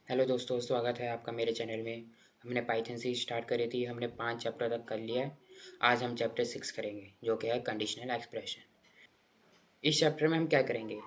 Hello दोस्तों, स्वागत है आपका मेरे चैनल में। हमने पाइथन से स्टार्ट करी थी, हमने 5 चैप्टर तक कर लिया है। आज हम चैप्टर 6 करेंगे जो कि है कंडीशनल एक्सप्रेशन। इस चैप्टर में हम क्या करेंगे?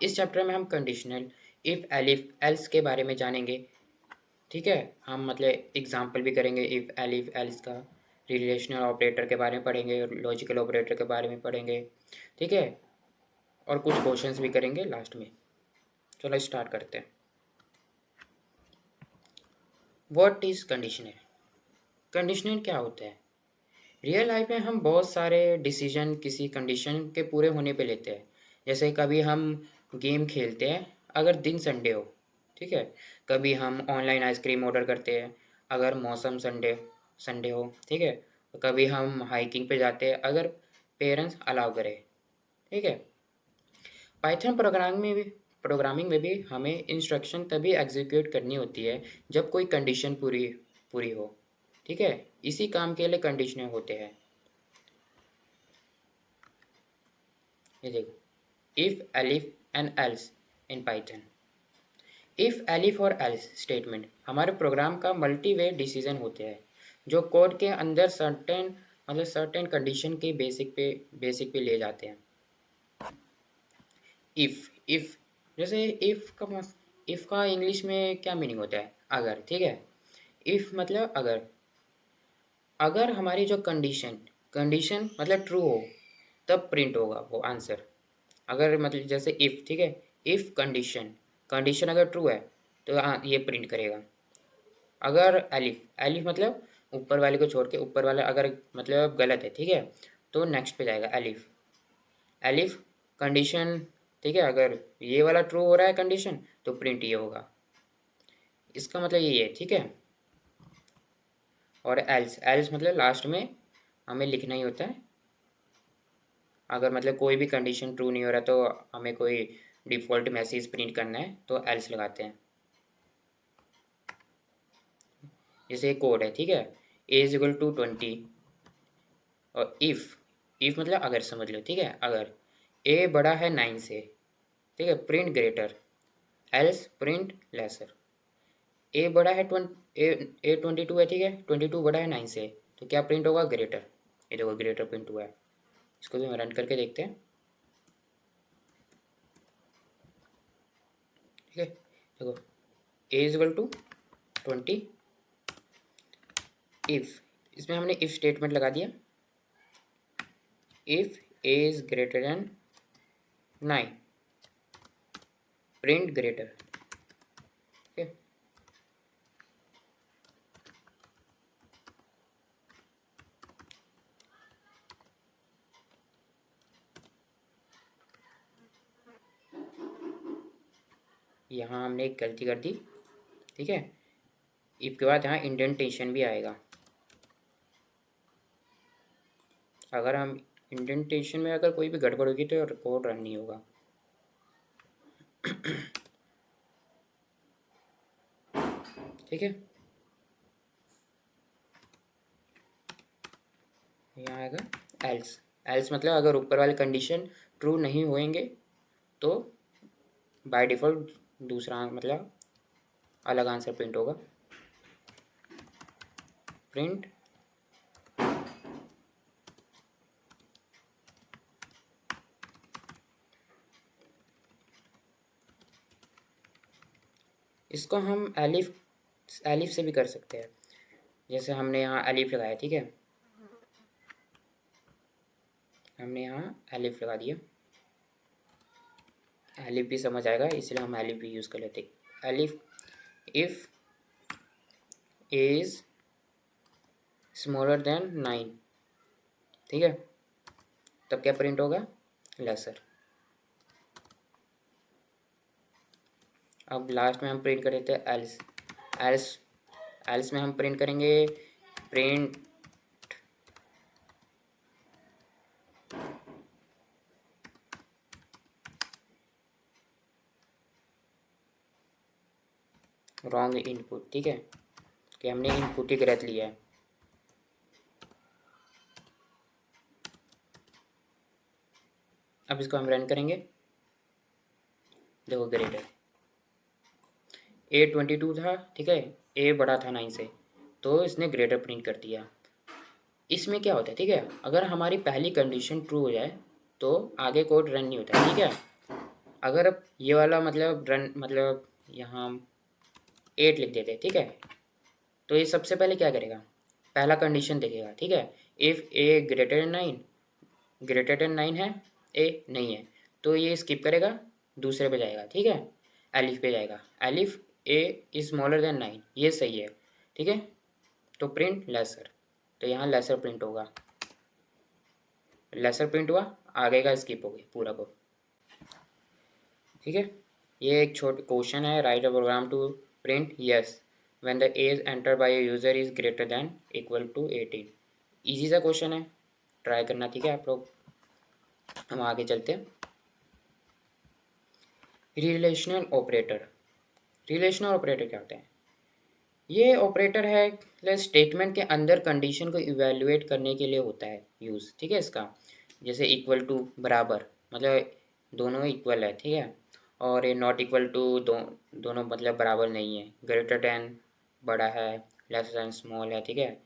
इस चैप्टर में हम कंडीशनल इफ़ एलिफ एल्स के बारे में जानेंगे। ठीक है, हम मतलब एग्जाम्पल भी करेंगे इफ़ एलिफ एल्स का। रिलेशनल ऑपरेटर के बारे में पढ़ेंगे, लॉजिकल ऑपरेटर के बारे में पढ़ेंगे। ठीक है, और कुछ क्वेश्चंस भी करेंगे लास्ट में। चलो स्टार्ट करते हैं। What is conditional? कंडीशनल क्या होता है? रियल लाइफ में हम बहुत सारे डिसीजन किसी कंडीशन के पूरे होने पे लेते हैं। जैसे कभी हम गेम खेलते हैं अगर दिन संडे हो। ठीक है, कभी हम ऑनलाइन आइसक्रीम ऑर्डर करते हैं अगर मौसम संडे संडे हो। ठीक है, कभी हम हाइकिंग पे जाते हैं अगर पेरेंट्स अलाउ करें। ठीक है, पाइथन प्रोग्रामिंग में भी हमें इंस्ट्रक्शन तभी एग्जीक्यूट करनी होती है जब कोई कंडीशन पूरी पूरी हो। ठीक है, इसी काम के लिए कंडीशनर होते हैं। ये देखो, if elif and else in Python. If elif और एल्स स्टेटमेंट हमारे प्रोग्राम का मल्टी वे डिसीजन होते हैं जो कोड के अंदर सर्टेन कंडीशन के बेसिक पे ले जाते हैं। इफ जैसे इफ का इंग्लिश में क्या मीनिंग होता है? अगर। ठीक है, इफ मतलब अगर। अगर हमारी जो कंडीशन कंडीशन मतलब ट्रू हो तब प्रिंट होगा वो आंसर। अगर मतलब जैसे इफ़। ठीक है, इफ़ कंडीशन कंडीशन अगर ट्रू है तो ये प्रिंट करेगा। अगर एलिफ एलिफ मतलब ऊपर वाले को छोड़ के ऊपर वाला अगर मतलब गलत है। ठीक है, तो नेक्स्ट पे जाएगा एलिफ। Elif condition. ठीक है, अगर ये वाला ट्रू हो रहा है कंडीशन तो प्रिंट ये होगा। इसका मतलब ये है। ठीक है, और एल्स एल्स मतलब लास्ट में हमें लिखना ही होता है। अगर मतलब कोई भी कंडीशन ट्रू नहीं हो रहा तो हमें कोई डिफ़ॉल्ट मैसेज प्रिंट करना है तो एल्स लगाते हैं। जैसे एक कोड है। ठीक है, ए इज इक्वल टू 20 और इफ़ मतलब अगर समझ लो। ठीक है, अगर ए बड़ा है 9 से। ठीक है, print greater else print lesser. A बड़ा है 22 है। ठीक है, 22 बड़ा है 9 से तो क्या प्रिंट होगा? ग्रेटर। ये देखो ग्रेटर प्रिंट हुआ है। इसको भी हम रन करके देखते हैं। ठीक है, देखो ए इज इक्वल टू 20 इफ़। इसमें हमने इफ़ स्टेटमेंट लगा दिया। If A is greater then 9 print greater. Okay, यहाँ हमने एक गलती कर दी। ठीक है, इफ़ के बाद यहाँ इंडेंटेशन भी आएगा। अगर हम इंडेंटेशन में अगर कोई भी गड़बड़ होगी तो कोड रन नहीं होगा। ठीक है, यहाँ आएगा एल्स। एल्स मतलब अगर ऊपर वाले कंडीशन ट्रू नहीं होएंगे तो बाय डिफ़ॉल्ट दूसरा मतलब अलग आंसर प्रिंट होगा। प्रिंट इसको हम एलिफ एलिफ से भी कर सकते हैं। जैसे हमने यहाँ एलिफ लगाया। ठीक है, हमने यहाँ एलिफ लगा दिया। एलिफ भी समझ आएगा इसलिए हम एलिफ भी यूज़ कर लेते हैं। Elif if is smaller than 9। ठीक है, तब क्या प्रिंट होगा? लेसर। अब लास्ट में हम प्रिंट कर देते हैं एल्स। एल्स एल्स में हम प्रिंट करेंगे प्रिंट रॉन्ग इनपुट। ठीक है, कि हमने इनपुट ही गलत लिया है। अब इसको हम रन करेंगे। देखो ग्रेटर A22 था, ठीक है, A बड़ा था 9 से, तो इसने ग्रेटर प्रिंट कर दिया। इसमें क्या होता है, ठीक है, अगर हमारी पहली कंडीशन ट्रू हो जाए तो आगे कोड रन नहीं होता, ठीक है। अगर अब ये वाला मतलब रन मतलब यहाँ 8 लिख देते, ठीक है, तो ये सबसे पहले क्या करेगा, पहला कंडीशन देखेगा, ठीक है। If A greater than 9, greater than 9 है, ए नहीं है, तो ये स्किप करेगा, दूसरे पे जाएगा, ठीक है, एलिफ पे जाएगा, elif A is smaller than 9, ये सही है, ठीक है, तो प्रिंट लेसर, तो यहाँ लेसर प्रिंट होगा, लेसर प्रिंट हुआ, आगे का स्किप हो गया पूरा को, ठीक है। ये एक छोटा क्वेश्चन है, write a program to print yes when the age enter by a user is greater than equal to 18। Easy सा क्वेश्चन है, ट्राई करना, ठीक है आप लोग। हम आगे चलते हैं। रिलेशनल ऑपरेटर, रिलेशनल ऑपरेटर क्या होते हैं, ये ऑपरेटर है मतलब स्टेटमेंट के अंदर कंडीशन को इवेलुएट करने के लिए होता है यूज़, ठीक है इसका। जैसे इक्वल टू बराबर, मतलब दोनों इक्वल है, ठीक है, और ये नॉट इक्वल टू दोनों मतलब बराबर नहीं है, ग्रेटर दैन बड़ा है, लेस दैन स्मॉल है, ठीक है,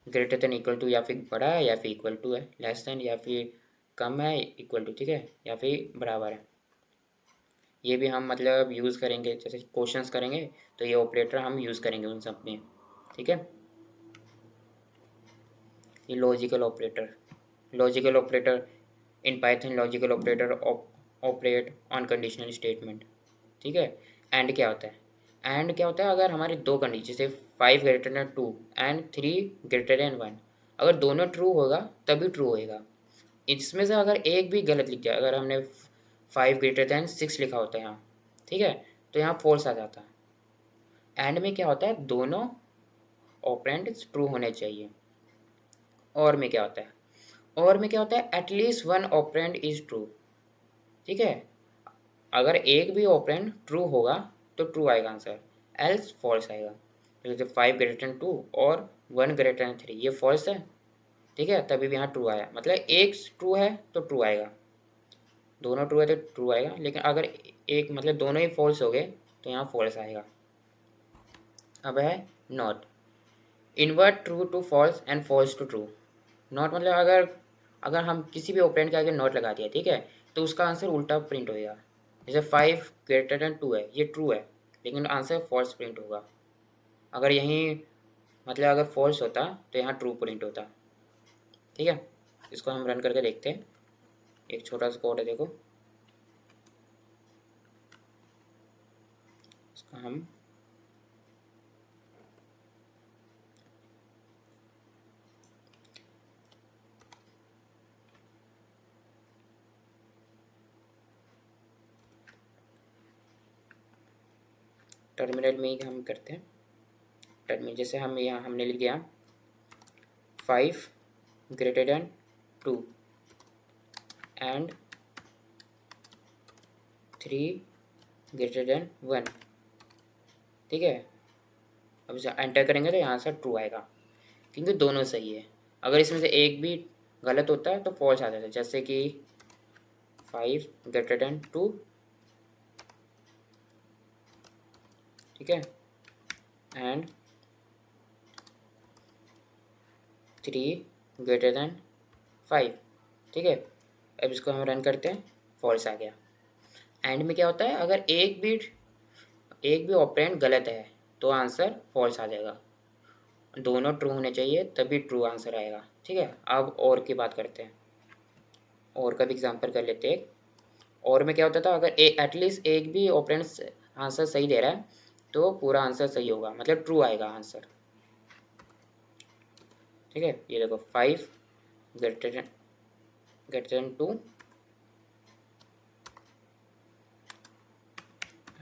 ग्रेटर दैन इक्वल टू या फिर बड़ा है या फिर इक्वल टू है, लेस दैन या फिर कम है इक्वल टू, ठीक है, या फिर बराबर है। ये भी हम मतलब यूज़ करेंगे, जैसे क्वेश्चंस करेंगे तो ये ऑपरेटर हम यूज़ करेंगे उन सब में, ठीक है। ये logical operator, logical operator in Python, logical operator operate on conditional statement, ठीक है। एंड क्या होता है, एंड क्या होता है, अगर हमारे दो कंडीशन जैसे 5 greater than 2 and 3 greater than 1, अगर दोनों ट्रू होगा तभी ट्रू होएगा। इसमें से अगर एक भी गलत लिख जाए, अगर हमने 5 ग्रेटर देन 6 लिखा होता है यहाँ, ठीक है, तो यहाँ फॉल्स आ जाता है। एंड में क्या होता है, दोनों ऑपरेंड ट्रू होने चाहिए। और में क्या होता है, और में क्या होता है, at least one operand is true, ठीक है, अगर एक भी ऑपरेंड ट्रू होगा तो ट्रू आएगा आंसर, एल्स फॉल्स आएगा। जैसे 5 ग्रेटर देन 2 और 1 ग्रेटर देन 3, ये फॉल्स है, ठीक है, तभी भी यहाँ ट्रू आया, मतलब एक ट्रू है तो ट्रू आएगा, दोनों ट्रू है तो ट्रू आएगा, लेकिन अगर एक मतलब दोनों ही फॉल्स हो गए तो यहाँ फॉल्स आएगा। अब है not, invert true to false and false to true. Not मतलब अगर अगर हम किसी भी ऑपरेंड के आगे नॉट लगा दिया, ठीक है, तो उसका आंसर उल्टा प्रिंट होएगा। जैसे 5 ग्रेटर देन 2 है, ये ट्रू है, लेकिन आंसर फॉल्स प्रिंट होगा। अगर यहीं मतलब अगर फॉल्स होता तो यहाँ ट्रू प्रिंट होता, ठीक है। इसको हम रन करके देखते हैं, एक छोटा सा कोड है, देखो इसका हम टर्मिनल में ही हम करते हैं। टर्मिनल जैसे हम यहाँ हमने लिख दिया 5 greater than 2 and 3 greater than 1, ठीक है। अब इसे एंटर करेंगे तो यहाँ से ट्रू आएगा, क्योंकि दोनों सही है। अगर इसमें से एक भी गलत होता है तो फॉल्स आ जाता है, जैसे कि 5 ग्रेटर देन 2, ठीक है, एंड 3 ग्रेटर देन 5, ठीक है। अब इसको हम रन करते हैं, फॉल्स आ गया। एंड में क्या होता है, अगर एक भी ऑपरेंड गलत है तो आंसर फॉल्स आ जाएगा, दोनों ट्रू होने चाहिए तभी ट्रू आंसर आएगा, ठीक है। अब और की बात करते हैं, और का भी एग्जाम्पल कर लेते हैं। और में क्या होता था, अगर एटलीस्ट एक भी ऑपरेंड आंसर सही दे रहा है तो पूरा आंसर सही होगा, मतलब ट्रू आएगा आंसर, ठीक है। ये देखो 5 greater than 2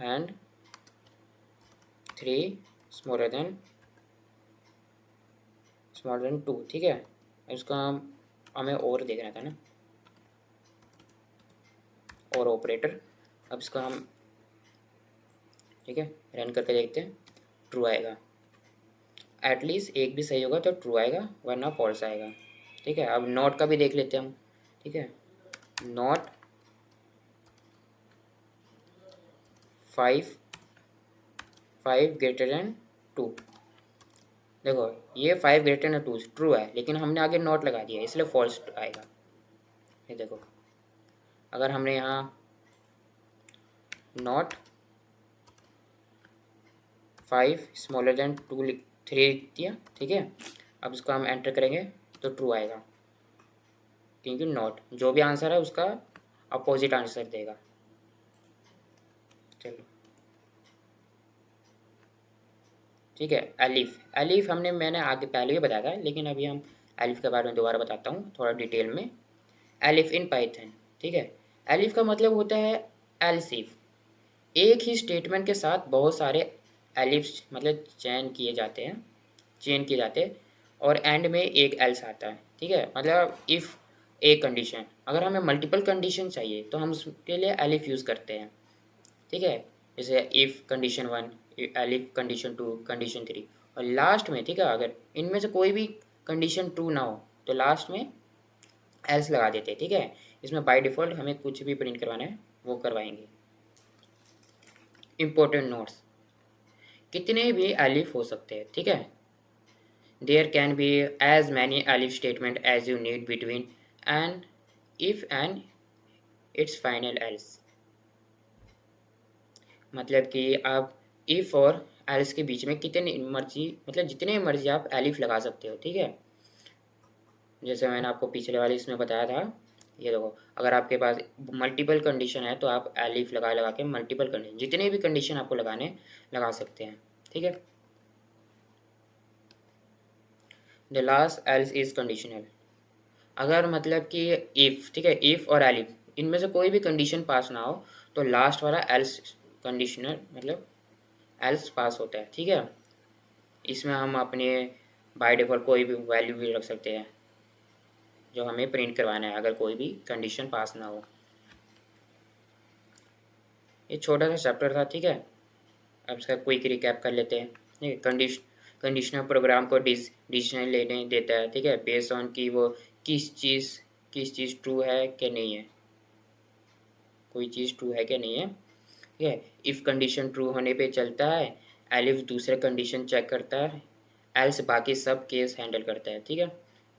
and 3 smaller than 2, ठीक है। इसका हमें और देखना था ना, और ऑपरेटर। अब इसका हम, ठीक है, रन करके देखते हैं, ट्रू आएगा, एटलीस्ट एक भी सही होगा तो ट्रू आएगा वरना फॉल्स आएगा, ठीक है। अब नॉट का भी देख लेते हैं हम, ठीक है, नॉट 5 5 ग्रेटर देन 2। देखो ये 5 ग्रेटर देन 2 ट्रू है, लेकिन हमने आगे नॉट लगा दिया इसलिए फॉल्स आएगा। ये देखो अगर हमने यहाँ नॉट 5 स्मॉलर देन 2 3 लिख दिया, ठीक है। अब इसको हम एंटर करेंगे तो ट्रू आएगा, क्योंकि नॉट जो भी आंसर है उसका अपोजिट आंसर देगा। चलो ठीक है। एलिफ, एलिफ मैंने आगे पहले ही बताया था, लेकिन अभी हम एलिफ के बारे में दोबारा बताता हूँ थोड़ा डिटेल में। एलिफ इन पाइथन, ठीक है। एलिफ का मतलब होता है एल्स इफ। एक ही स्टेटमेंट के साथ बहुत सारे एलिफ्स मतलब चयन किए जाते हैं, चेन किए जाते हैं, और एंड में एक एल्स आता है, ठीक है। मतलब इफ़ ए कंडीशन, अगर हमें मल्टीपल कंडीशन चाहिए तो हम उसके लिए एलिफ यूज़ करते हैं, ठीक है। जैसे if condition 1, elif condition 2, condition 3, और लास्ट में, ठीक है, अगर इनमें से कोई भी कंडीशन ट्रू ना हो तो लास्ट में एल्स लगा देते हैं, ठीक है। इसमें बाय डिफ़ॉल्ट हमें कुछ भी प्रिंट करवाना है वो करवाएंगे। इम्पोर्टेंट नोट्स, कितने भी एलिफ हो सकते हैं, ठीक है। There can be as many elif statement as you need between and if and its final else. मतलब कि आप इफ़ और एल्स के बीच में कितने मर्जी, मतलब जितने मर्जी आप एलिफ लगा सकते हो, ठीक है। जैसे मैंने आपको पिछले वाले इसमें बताया था, ये देखो अगर आपके पास मल्टीपल कंडीशन है तो आप एलिफ लगा लगा के मल्टीपल कंडीशन, जितने भी कंडीशन आपको लगाने लगा सकते हैं, ठीक है। The last else is conditional, अगर मतलब कि इफ़, ठीक है, इफ़ और एलिफ इनमें से कोई भी कंडीशन पास ना हो तो लास्ट वाला एल्स कंडीशनल मतलब एल्स पास होता है, ठीक है। इसमें हम अपने बाय डिफ़ॉल्ट कोई भी वैल्यू भी रख सकते हैं जो हमें प्रिंट करवाना है अगर कोई भी कंडीशन पास ना हो। ये छोटा सा चैप्टर था, ठीक है। अब इसका क्विक रिकैप कर लेते हैं, ठीक है। कंडीशनल प्रोग्राम को डिसीजन लेने देता है, ठीक है, बेस्ड ऑन कि वो किस चीज़ ट्रू है कि नहीं है, कोई चीज़ ट्रू है कि नहीं है, ठीक है। इफ़ कंडीशन ट्रू होने पे चलता है, एलिफ दूसरे कंडीशन चेक करता है, एल्स बाकी सब केस हैंडल करता है, ठीक है।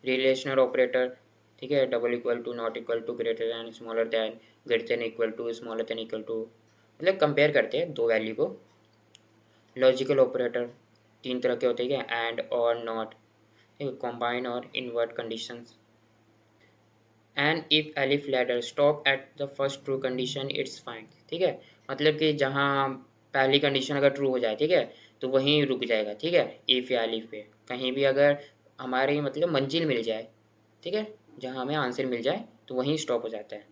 रिलेशनल ऑपरेटर, ठीक है, double equal to, not equal to, greater than, smaller than, greater than equal to, smaller than equal to, मतलब कंपेयर करते हैं दो वैल्यू को। लॉजिकल ऑपरेटर 3 तरह के होते हैं, एंड और नॉट, ठीक है, कॉम्बाइन और invert conditions. And if elif ladder stop at the first true condition it's fine, ठीक है। मतलब कि जहाँ पहली कंडीशन अगर ट्रू हो जाए, ठीक है, तो वहीं रुक जाएगा, ठीक है। इफ़ या एलिफ पे कहीं भी अगर हमारी मतलब मंजिल मिल जाए, ठीक है, जहाँ हमें आंसर मिल जाए तो वहीं स्टॉप हो जाता है।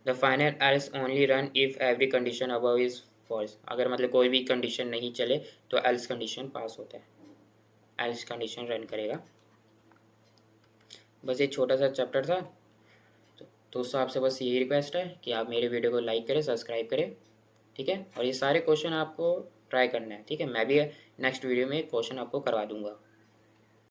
The final else only run if every condition above is false, अगर मतलब कोई भी कंडीशन नहीं चले तो एल्स कंडीशन पास होता है, एल्स कंडीशन रन करेगा। बस ये छोटा सा चैप्टर था। तो दोस्तों आपसे बस यही रिक्वेस्ट है कि आप मेरे वीडियो को लाइक करें, सब्सक्राइब करें, ठीक है। और ये सारे क्वेश्चन आपको ट्राई करना है, ठीक है। मैं भी नेक्स्ट वीडियो में क्वेश्चन आपको करवा दूंगा।